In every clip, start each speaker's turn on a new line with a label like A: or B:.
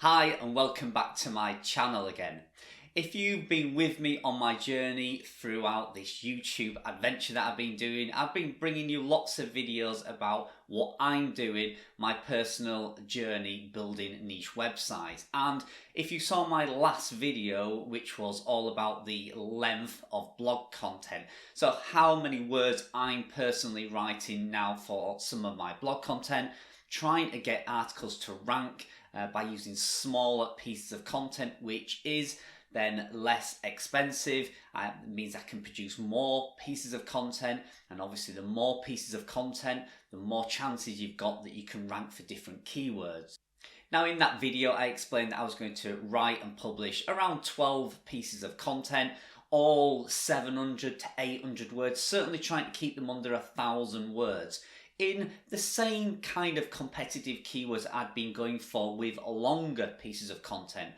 A: Hi and welcome back to my channel again. If you've been with me on my journey throughout this YouTube adventure that I've been doing, I've been bringing you lots of videos about what I'm doing, my personal journey building niche websites. And if you saw my last video, which was all about the length of blog content, so how many words I'm personally writing now for some of my blog content, trying to get articles to rank by using smaller pieces of content, which is then less expensive. It means I can produce more pieces of content, and obviously the more pieces of content, the more chances you've got that you can rank for different keywords. Now in that video I explained that I was going to write and publish around 12 pieces of content, all 700 to 800 words, certainly trying to keep them under 1,000 words. In the same kind of competitive keywords I'd been going for with longer pieces of content.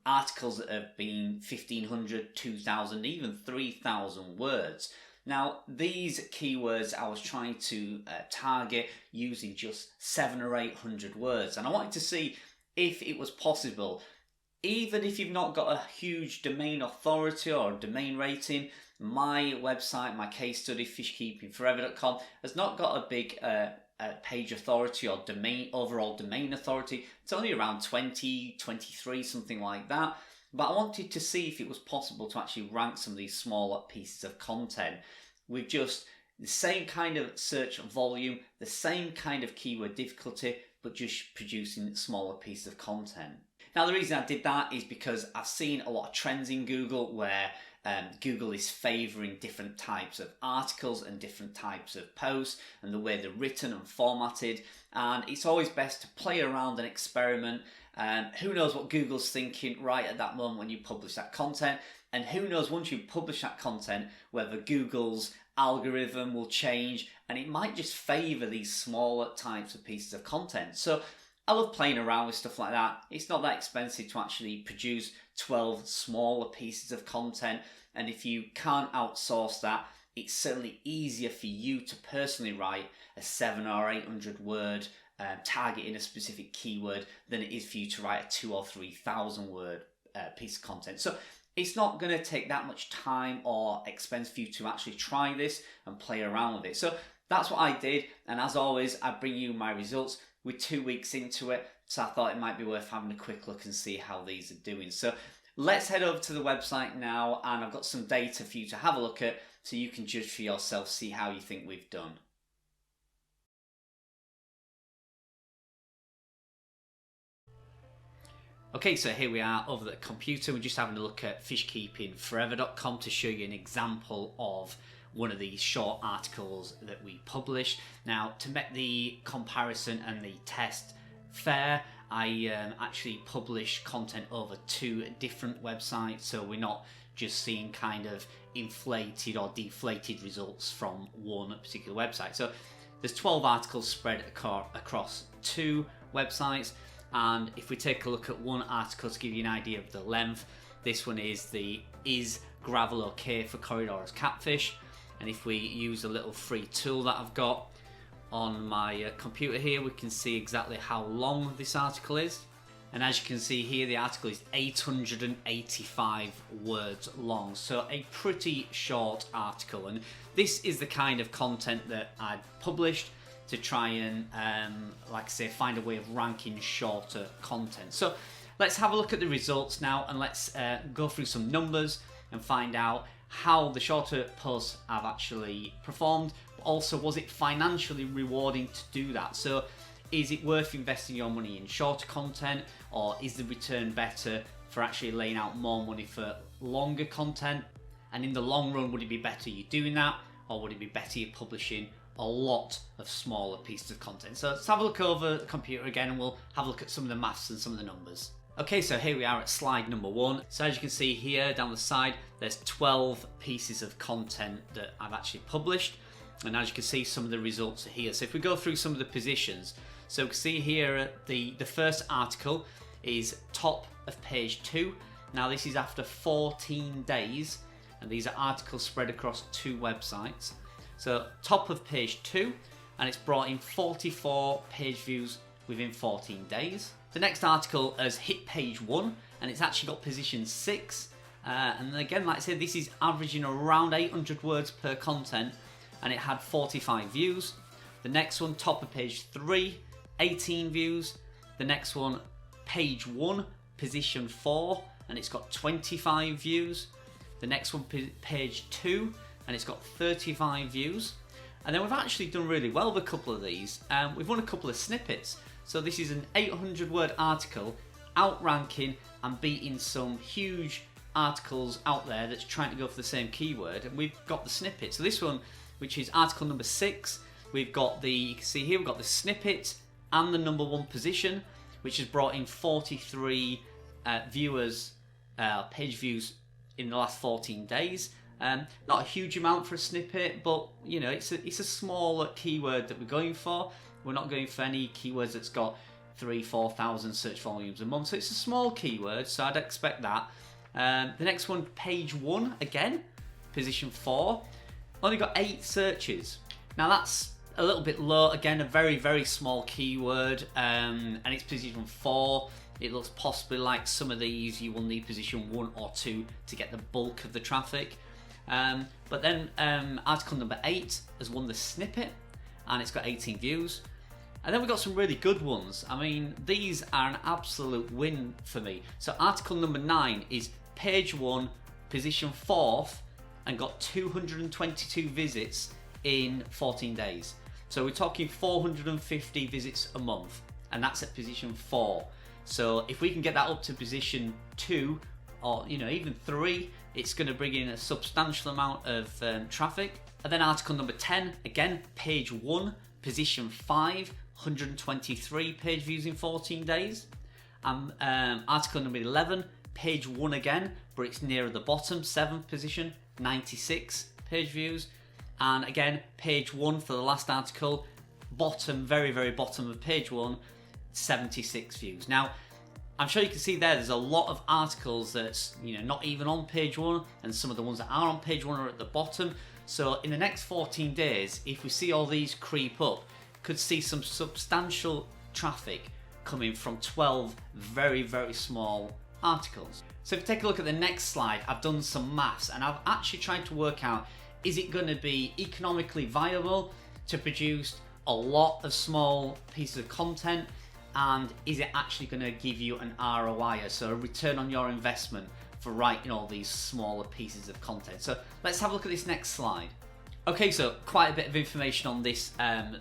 A: Articles that have been 1,500, 2,000, even 3,000 words. Now these keywords I was trying to target using just 700 or 800 words, and I wanted to see if it was possible, even if you've not got a huge domain authority or domain rating. My website, my case study, fishkeepingforever.com, has not got a big page authority or overall domain authority. It's only around 20, 23, something like that. But I wanted to see if it was possible to actually rank some of these smaller pieces of content with just the same kind of search volume, the same kind of keyword difficulty, but just producing smaller pieces of content. Now the reason I did that is because I've seen a lot of trends in Google where Google is favouring different types of articles and different types of posts and the way they're written and formatted, and it's always best to play around and experiment. Who knows what Google's thinking right at that moment when you publish that content, and who knows once you publish that content whether Google's algorithm will change and it might just favour these smaller types of pieces of content. So I love playing around with stuff like that. It's not that expensive to actually produce 12 smaller pieces of content, and if you can't outsource that, it's certainly easier for you to personally write a 700 or 800 word targeting a specific keyword than it is for you to write a 2,000 or 3,000 word piece of content. So it's not going to take that much time or expense for you to actually try this and play around with it. So that's what I did, and as always I bring you my results. We're 2 weeks into it, so I thought it might be worth having a quick look and see how these are doing. So let's head over to the website now, and I've got some data for you to have a look at so you can judge for yourself, see how you think we've done. Okay, so here we are over the computer. We're just having a look at fishkeepingforever.com to show you an example of one of these short articles that we published. Now, to make the comparison and the test fair, I actually publish content over 2 different websites, so we're not just seeing kind of inflated or deflated results from one particular website. So there's 12 articles spread across 2 websites, and if we take a look at one article to give you an idea of the length, this one is the "Is gravel okay for corridors catfish?" And if we use a little free tool that I've got on my computer here, we can see exactly how long this article is. And as you can see here, the article is 885 words long, so a pretty short article. And this is the kind of content that I published to try and, like I say, find a way of ranking shorter content. So let's have a look at the results now, and let's go through some numbers and find out how the shorter posts have actually performed, but also was it financially rewarding to do that? So is it worth investing your money in shorter content, or is the return better for actually laying out more money for longer content? And in the long run, would it be better you doing that, or would it be better you publishing a lot of smaller pieces of content? So let's have a look over the computer again, and we'll have a look at some of the maths and some of the numbers. Okay, so here we are at slide number 1. So as you can see here down the side, there's 12 pieces of content that I've actually published. And as you can see, some of the results are here. So if we go through some of the positions, so we can see here the first article is top of page 2. Now this is after 14 days, and these are articles spread across 2 websites. So top of page 2, and it's brought in 44 page views within 14 days. The next article has hit page 1 and it's actually got position 6. And again, like I said, this is averaging around 800 words per content and it had 45 views. The next one, top of page 3, 18 views. The next one, page 1, position 4, and it's got 25 views. The next one, page 2, and it's got 35 views. And then we've actually done really well with a couple of these. We've won a couple of snippets. So this is an 800 word article outranking and beating some huge articles out there that's trying to go for the same keyword, and we've got the snippet. So this one, which is article number 6, we've got the, you can see here, we've got the snippet and the number 1 position, which has brought in 43 viewers, page views in the last 14 days. Not a huge amount for a snippet, but you know, it's a small keyword that we're going for. We're not going for any keywords that's got 3,000-4,000 search volumes a month, so it's a small keyword, so I'd expect that. The next one, page 1, again, position 4, only got 8 searches. Now that's a little bit low, again, a very, very small keyword, and it's position 4. It looks possibly like some of these you will need position 1 or 2 to get the bulk of the traffic. But then article number 8 has won the snippet, and it's got 18 views. And then we've got some really good ones. I mean, these are an absolute win for me. So article number 9 is page 1, position 4th, and got 222 visits in 14 days. So we're talking 450 visits a month, and that's at position 4. So if we can get that up to position 2, or you know, even 3, it's going to bring in a substantial amount of traffic. And then article number 10, again, page 1, position 5, 123 page views in 14 days. And article number 11, page 1 again, but it's nearer the bottom, 7th position, 96 page views. And again, page 1 for the last article, bottom, very, very bottom of page 1, 76 views. Now, I'm sure you can see there's a lot of articles that's, you know, not even on page 1, and some of the ones that are on page 1 are at the bottom. So in the next 14 days, if we see all these creep up, could see some substantial traffic coming from 12 very, very small articles. So if you take a look at the next slide, I've done some maths and I've actually tried to work out, is it going to be economically viable to produce a lot of small pieces of content, and is it actually going to give you an ROI, so a return on your investment for writing all these smaller pieces of content. So let's have a look at this next slide. Okay, so quite a bit of information on this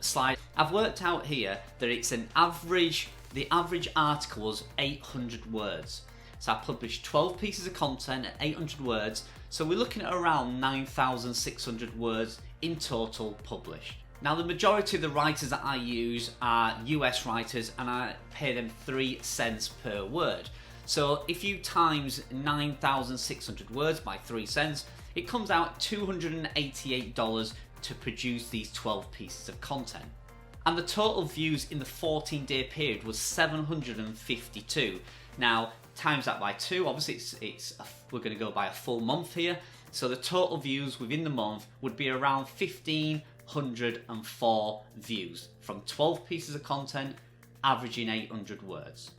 A: slide. I've worked out here that it's an average, the average article was 800 words. So I published 12 pieces of content at 800 words. So we're looking at around 9,600 words in total published. Now the majority of the writers that I use are US writers, and I pay them 3 cents per word. So if you times 9,600 words by 3 cents, it comes out $288 to produce these 12 pieces of content. And the total views in the 14-day period was 752. Now, times that by 2, obviously we're going to go by a full month here. So the total views within the month would be around 1,504 views from 12 pieces of content, averaging 800 words.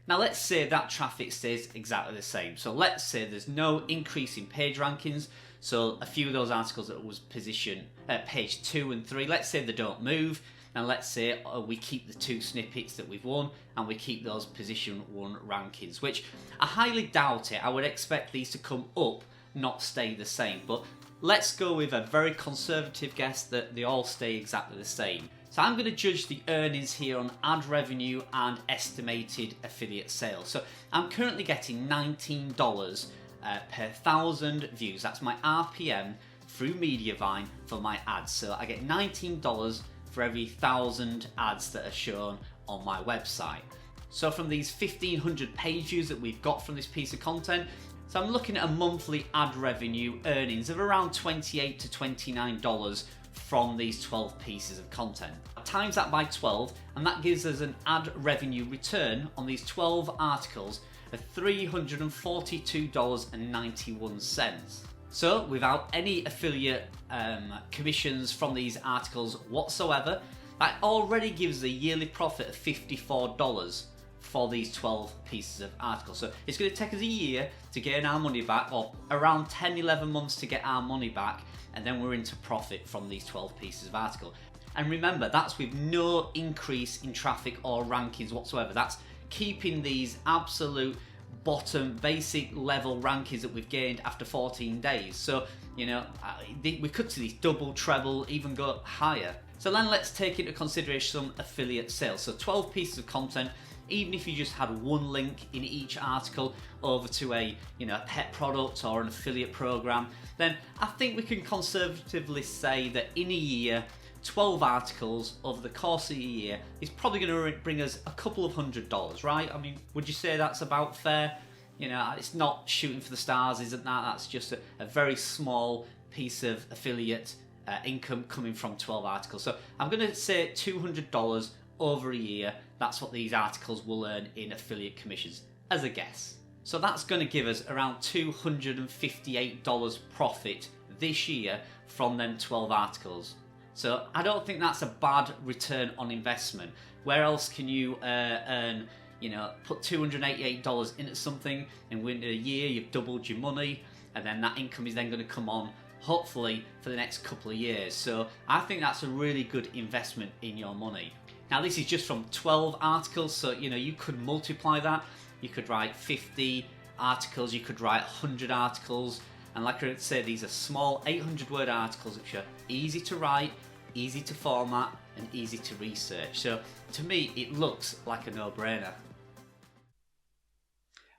A: Now let's say that traffic stays exactly the same. So let's say there's no increase in page rankings. So a few of those articles that was position at page 2 and 3, let's say they don't move. And let's say we keep the 2 snippets that we've won, and we keep those position 1 rankings, which I highly doubt it. I would expect these to come up, not stay the same. But let's go with a very conservative guess that they all stay exactly the same. So I'm going to judge the earnings here on ad revenue and estimated affiliate sales. So I'm currently getting $19 per 1,000 views. That's my RPM through Mediavine for my ads. So I get $19 for every 1,000 ads that are shown on my website. So from these 1,500 page views that we've got from this piece of content, so I'm looking at a monthly ad revenue earnings of around $28 to $29 from these 12 pieces of content. Times that by 12, and that gives us an ad revenue return on these 12 articles of $342.91. So without any affiliate commissions from these articles whatsoever, that already gives a yearly profit of $54 for these 12 pieces of articles. So it's going to take us a year to gain our money back, or around 10-11 months to get our money back, and then we're into profit from these 12 pieces of article. And remember, that's with no increase in traffic or rankings whatsoever. That's keeping these absolute bottom basic level rankings that we've gained after 14 days. So, you know, we could see these double, treble, even go higher. So then let's take into consideration some affiliate sales. So 12 pieces of content, even if you just had one link in each article over to a pet product or an affiliate program, then I think we can conservatively say that in a year, 12 articles over the course of a year is probably going to bring us a couple of $100s, right? I mean, would you say that's about fair? You know, it's not shooting for the stars, isn't that? That's just a very small piece of affiliate income coming from 12 articles. So I'm going to say $200 over a year. That's what these articles will earn in affiliate commissions, as a guess. So that's going to give us around $258 profit this year from them 12 articles. So I don't think that's a bad return on investment. Where else can you earn, put $288 into something, and within a year you've doubled your money, and then that income is then going to come on, hopefully, for the next couple of years. So I think that's a really good investment in your money. Now this is just from 12 articles, so you could multiply that. You could write 50 articles, you could write 100 articles, and like I said, these are small 800-word articles which are easy to write, easy to format, and easy to research. So to me, it looks like a no-brainer.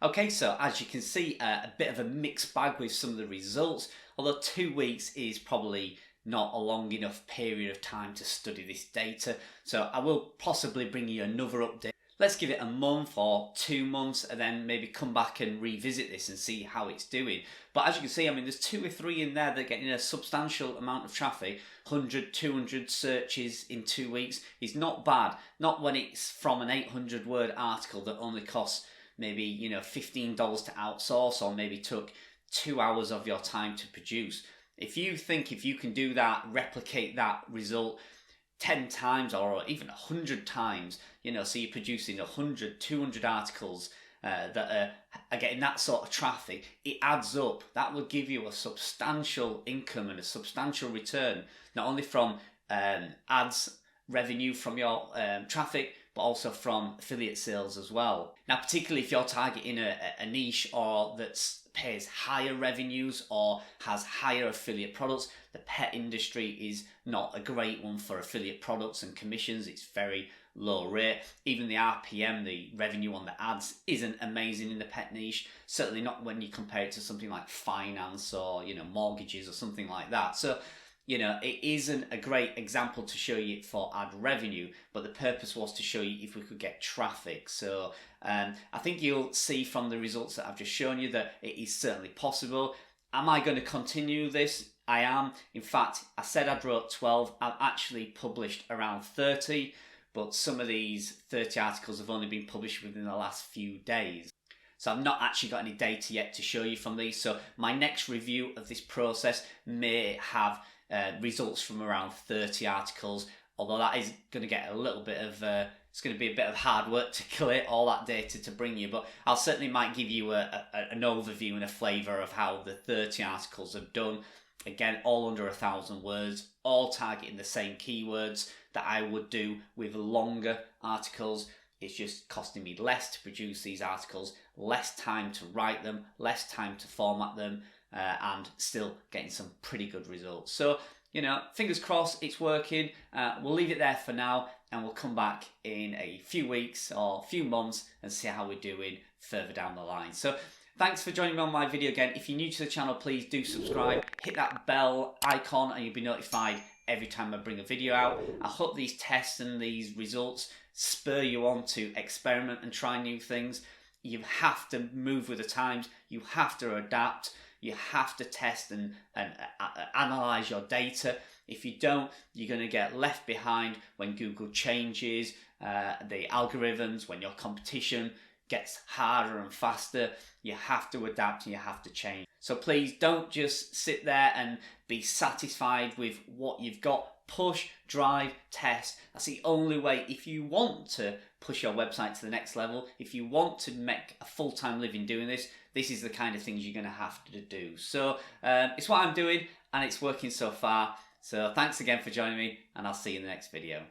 A: Okay, so as you can see, a bit of a mixed bag with some of the results, although 2 weeks is probably not a long enough period of time to study this data. So I will possibly bring you another update. Let's give it a month or 2 months and then maybe come back and revisit this and see how it's doing. But as you can see, I mean, there's 2 or 3 in there that are getting a substantial amount of traffic. 100, 200 searches in 2 weeks is not bad. Not when it's from an 800-word article that only costs maybe, $15 to outsource, or maybe took 2 hours of your time to produce. If you think if you can do that, replicate that result 10 times or even 100 times, so you're producing 100, 200 articles that are getting that sort of traffic, it adds up. That will give you a substantial income and a substantial return, not only from ads revenue from your traffic, but also from affiliate sales as well. Now, particularly if you're targeting a niche or that's pays higher revenues or has higher affiliate products, the pet industry is not a great one for affiliate products and commissions. It's very low rate. Even the RPM, the revenue on the ads, isn't amazing in the pet niche. Certainly not when you compare it to something like finance or mortgages or something like that. So it isn't a great example to show you for ad revenue, but the purpose was to show you if we could get traffic. So I think you'll see from the results that I've just shown you that it is certainly possible. Am I going to continue this? I am. In fact, I said I'd wrote 12. I've actually published around 30, but some of these 30 articles have only been published within the last few days. So I've not actually got any data yet to show you from these. So my next review of this process may have results from around 30 articles, although that is going to get a little bit of it's going to be a bit of hard work to collate all that data to bring you, but I'll certainly might give you an overview and a flavour of how the 30 articles have done. Again, all under 1,000 words, all targeting the same keywords that I would do with longer articles. It's just costing me less to produce these articles, less time to write them, less time to format them, and still getting some pretty good results. So, fingers crossed it's working. We'll leave it there for now, and we'll come back in a few weeks or a few months and see how we're doing further down the line. So thanks for joining me on my video again. If you're new to the channel, please do subscribe, hit that bell icon, and you'll be notified every time I bring a video out. I hope these tests and these results spur you on to experiment and try new things. You have to move with the times. You have to adapt. You have to test and analyze your data. If you don't, you're going to get left behind when Google changes the algorithms, when your competition gets harder and faster. You have to adapt and you have to change. So please don't just sit there and be satisfied with what you've got. Push, drive, test. That's the only way. If you want to push your website to the next level, if you want to make a full-time living doing this, this is the kind of things you're going to have to do. So it's what I'm doing, and it's working so far. So thanks again for joining me, and I'll see you in the next video.